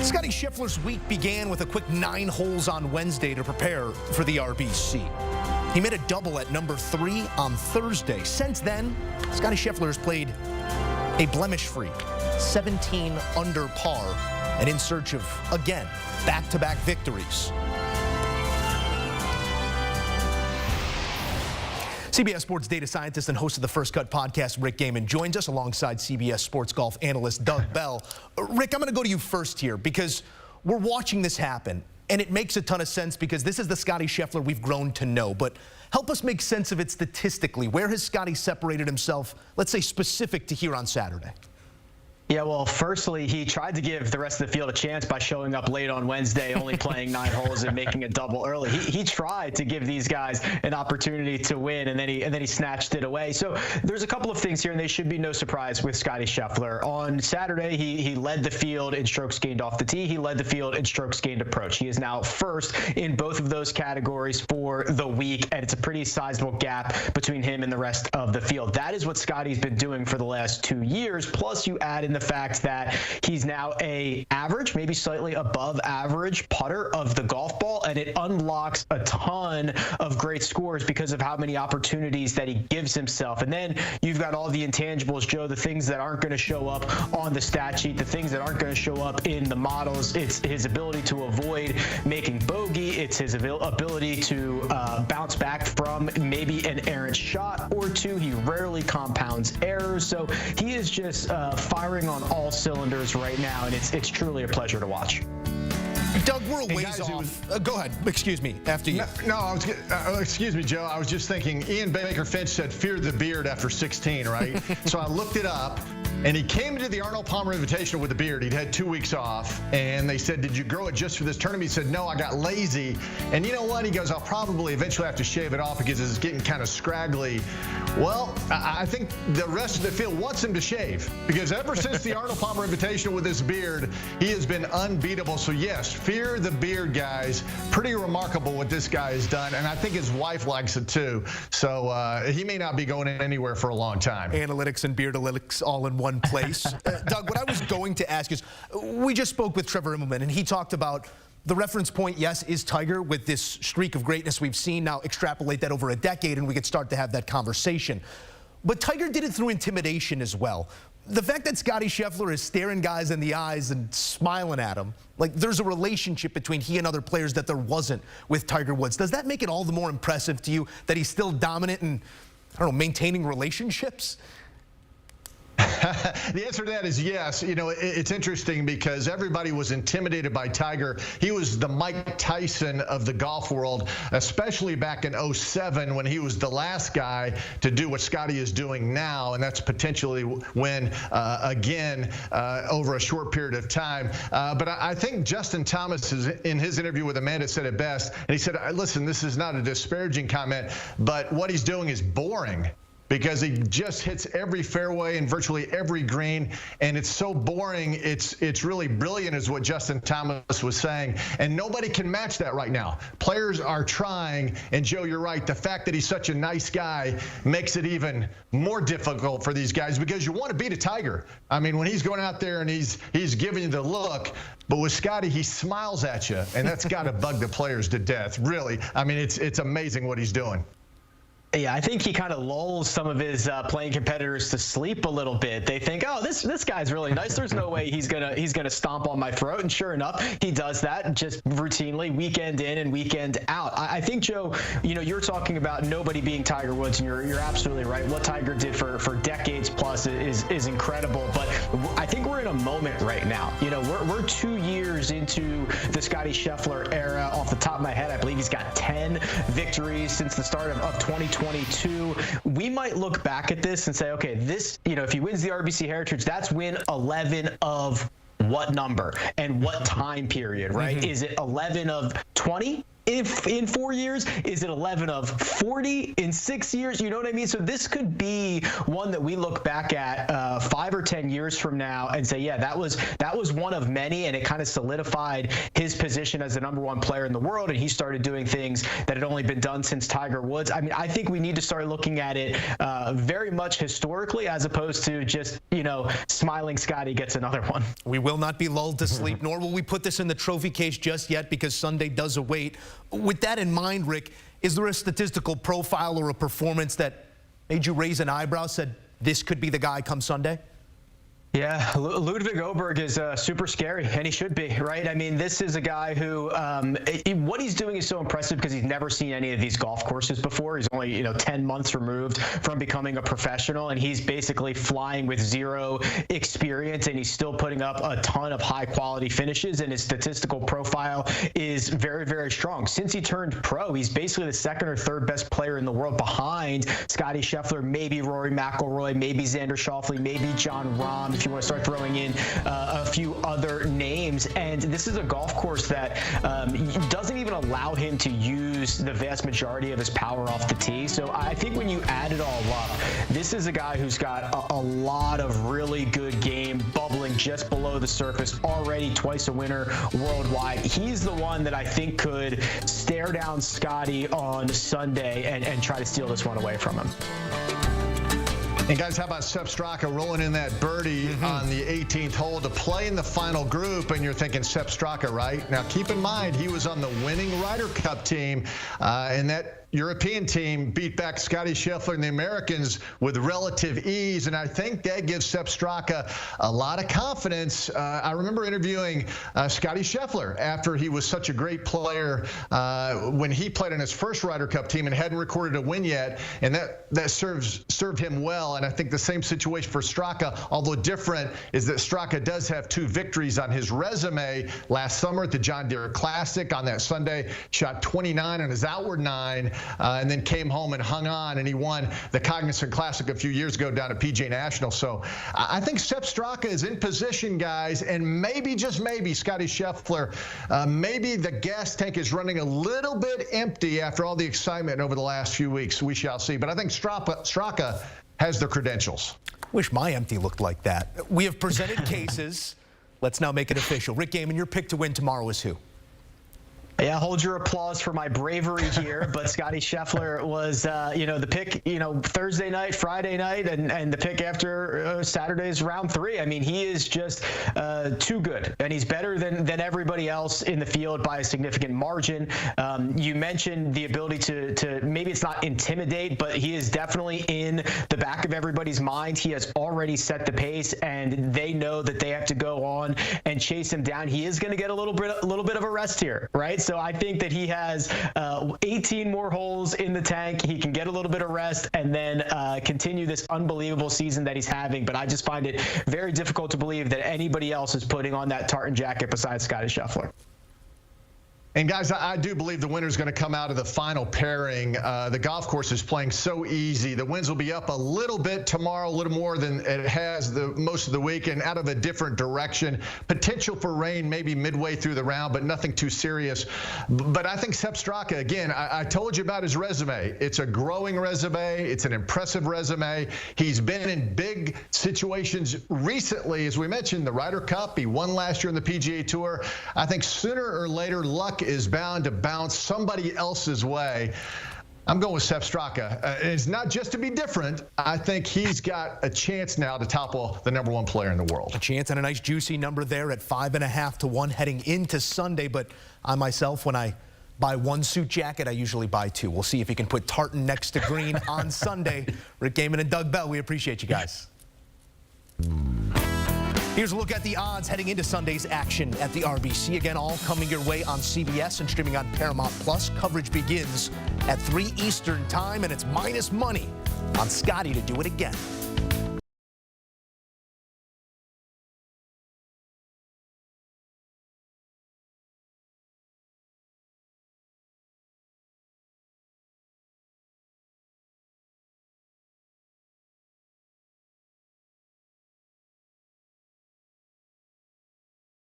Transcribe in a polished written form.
Scottie Scheffler's week began with a quick 9 holes on Wednesday to prepare for the RBC. He made a double at number 3 on Thursday. Since then, Scottie Scheffler has played a blemish-free 17 under par and in search of, again, back-to-back victories. CBS Sports data scientist and host of the First Cut podcast, Rick Gehman, joins us alongside CBS Sports golf analyst Doug Bell. Rick, I'm going to go to you first here because we're watching this happen, and it makes a ton of sense because this is the Scottie Scheffler we've grown to know. But help us make sense of it statistically. Where has Scottie separated himself, let's say specific to here on Saturday? Yeah, well, firstly, he tried to give the rest of the field a chance by showing up late on Wednesday, only playing 9 holes and making a double early. He tried to give these guys an opportunity to win, and then he snatched it away. So there's a couple of things here, and they should be no surprise with Scottie Scheffler. On Saturday, he led the field in strokes gained off the tee. He led the field in strokes gained approach. He is now first in both of those categories for the week, and it's a pretty sizable gap between him and the rest of the field. That is what Scottie's been doing for the last 2 years. Plus, you add in the fact that he's now a average, maybe slightly above average putter of the golf ball, and it unlocks a ton of great scores because of how many opportunities that he gives himself. And then you've got all the intangibles, Joe, the things that aren't going to show up on the stat sheet, the things that aren't going to show up in the models. It's his ability to avoid making bogey. It's his ability to bounce back from maybe an errant shot or two. He rarely compounds errors. So he is just firing on all cylinders right now, and it's truly a pleasure to watch. Doug, we're a ways off. Go ahead. Excuse me. After you. Excuse me, Joe. I was just thinking, Ian Baker Finch said, fear the beard after 16, right? So I looked it up, and he came into the Arnold Palmer Invitational with a beard. He'd had 2 weeks off, and they said, did you grow it just for this tournament? He said, no, I got lazy. And you know what? He goes, I'll probably eventually have to shave it off because it's getting kind of scraggly. Well, I think the rest of the field wants him to shave because ever since the Arnold Palmer Invitational with his beard, he has been unbeatable. So, yes, fear the beard, guys. Pretty remarkable what this guy has done, and I think his wife likes it too. So he may not be going anywhere for a long time. Analytics and beardalytics all in one place. Doug, what I was going to ask is, we just spoke with Trevor Immelman, and he talked about the reference point, yes, is Tiger with this streak of greatness we've seen. Now extrapolate that over a decade, and we could start to have that conversation. But Tiger did it through intimidation as well. The fact that Scottie Scheffler is staring guys in the eyes and smiling at them, like there's a relationship between he and other players that there wasn't with Tiger Woods. Does that make it all the more impressive to you that he's still dominant and, I don't know, maintaining relationships? The answer to that is yes. You know, it's interesting because everybody was intimidated by Tiger. He was the Mike Tyson of the golf world, especially back in 2007 when he was the last guy to do what Scottie is doing now, and that's potentially win again over a short period of time. But I think Justin Thomas, in his interview with Amanda, said it best, and he said, listen, this is not a disparaging comment, but what he's doing is boring, because he just hits every fairway and virtually every green, and it's so boring. It's really brilliant, is what Justin Thomas was saying, and nobody can match that right now. Players are trying, and Joe, you're right. The fact that he's such a nice guy makes it even more difficult for these guys because you want to beat a Tiger. I mean, when he's going out there and he's giving you the look, but with Scottie, he smiles at you, and that's got to bug the players to death. Really, I mean, it's amazing what he's doing. Yeah, I think he kind of lulls some of his playing competitors to sleep a little bit. They think, oh, this guy's really nice. There's no way he's gonna stomp on my throat. And sure enough, he does that just routinely, weekend in and weekend out. I think, Joe, you know, you're talking about nobody being Tiger Woods, and you're absolutely right. What Tiger did for decades plus is incredible. But I think we're in a moment right now. You know, we're 2 years into the Scottie Scheffler era. Off the top of my head, I believe he's got 10 victories since the start of 2022. We might look back at this and say, okay, this, you know, if he wins the RBC Heritage, that's win 11 of what number and what time period, right? Is it 11 of 20? if in 4 years? Is it 11 of 40 in 6 years? You know what I mean? So this could be one that we look back at 5 or 10 years from now and say, yeah, that was one of many, and it kind of solidified his position as the #1 player in the world, and he started doing things that had only been done since Tiger Woods. I mean, I think we need to start looking at it very much historically, as opposed to just, smiling Scottie gets another one. We will not be lulled to sleep, nor will we put this in the trophy case just yet, because Sunday does await. With that in mind, Rick, is there a statistical profile or a performance that made you raise an eyebrow, said this could be the guy come Sunday? Yeah, Ludwig Åberg is super scary, and he should be, right? I mean, this is a guy who, what he's doing is so impressive because he's never seen any of these golf courses before. He's only, 10 months removed from becoming a professional, and he's basically flying with zero experience, and he's still putting up a ton of high-quality finishes, and his statistical profile is very, very strong. Since he turned pro, he's basically the second or third best player in the world behind Scottie Scheffler, maybe Rory McIlroy, maybe Xander Schauffele, maybe Jon Rahm, if you want to start throwing in a few other names. And this is a golf course that doesn't even allow him to use the vast majority of his power off the tee. So I think when you add it all up, this is a guy who's got a lot of really good game bubbling just below the surface, already twice a winner worldwide. He's the one that I think could stare down Scottie on Sunday and try to steal this one away from him. And guys, how about Sepp Straka rolling in that birdie on the 18th hole to play in the final group? And you're thinking Sepp Straka, right? Now, keep in mind, he was on the winning Ryder Cup team, and that European team beat back Scottie Scheffler and the Americans with relative ease, and I think that gives Sepp Straka a lot of confidence. I remember interviewing Scottie Scheffler after he was such a great player when he played on his first Ryder Cup team and hadn't recorded a win yet, and that served him well. And I think the same situation for Straka, although different, is that Straka does have 2 victories on his resume. Last summer at the John Deere Classic on that Sunday, shot 29 on his outward 9. And then came home and hung on, and he won the Cognizant Classic a few years ago down at PGA National. So I think Sepp Straka is in position, guys, and maybe, just maybe, Scottie Scheffler, maybe the gas tank is running a little bit empty after all the excitement over the last few weeks. We shall see. But I think Straka has the credentials. Wish my empty looked like that. We have presented cases. Let's now make it official. Rick Gehman, your pick to win tomorrow is who? Yeah, hold your applause for my bravery here, but Scottie Scheffler was, the pick, Thursday night, Friday night, and the pick after Saturday's round 3. I mean, he is just too good, and he's better than everybody else in the field by a significant margin. You mentioned the ability to maybe it's not intimidate, but he is definitely in the back of everybody's mind. He has already set the pace, and they know that they have to go on and chase him down. He is going to get a little bit of a rest here, right? So I think that he has 18 more holes in the tank. He can get a little bit of rest and then continue this unbelievable season that he's having. But I just find it very difficult to believe that anybody else is putting on that tartan jacket besides Scottie Scheffler. And guys, I do believe the winner's going to come out of the final pairing. The golf course is playing so easy. The winds will be up a little bit tomorrow, a little more than it has most of the week, and out of a different direction. Potential for rain maybe midway through the round, but nothing too serious. But I think Sepp Straka, again, I told you about his resume. It's a growing resume. It's an impressive resume. He's been in big situations recently, as we mentioned, the Ryder Cup. He won last year on the PGA Tour. I think sooner or later, luck is bound to bounce somebody else's way. I'm going with Sepp Straka. It's not just to be different. I think he's got a chance now to topple the #1 player in the world. A chance and a nice juicy number there at 5.5 to 1 heading into Sunday. But I myself, when I buy one suit jacket, I usually buy 2. We'll see if he can put tartan next to green on Sunday. Rick Gehman and Doug Bell, we appreciate you guys. Here's a look at the odds heading into Sunday's action at the RBC. Again, all coming your way on CBS and streaming on Paramount+. Coverage begins at 3 Eastern time, and it's minus money on Scottie to do it again.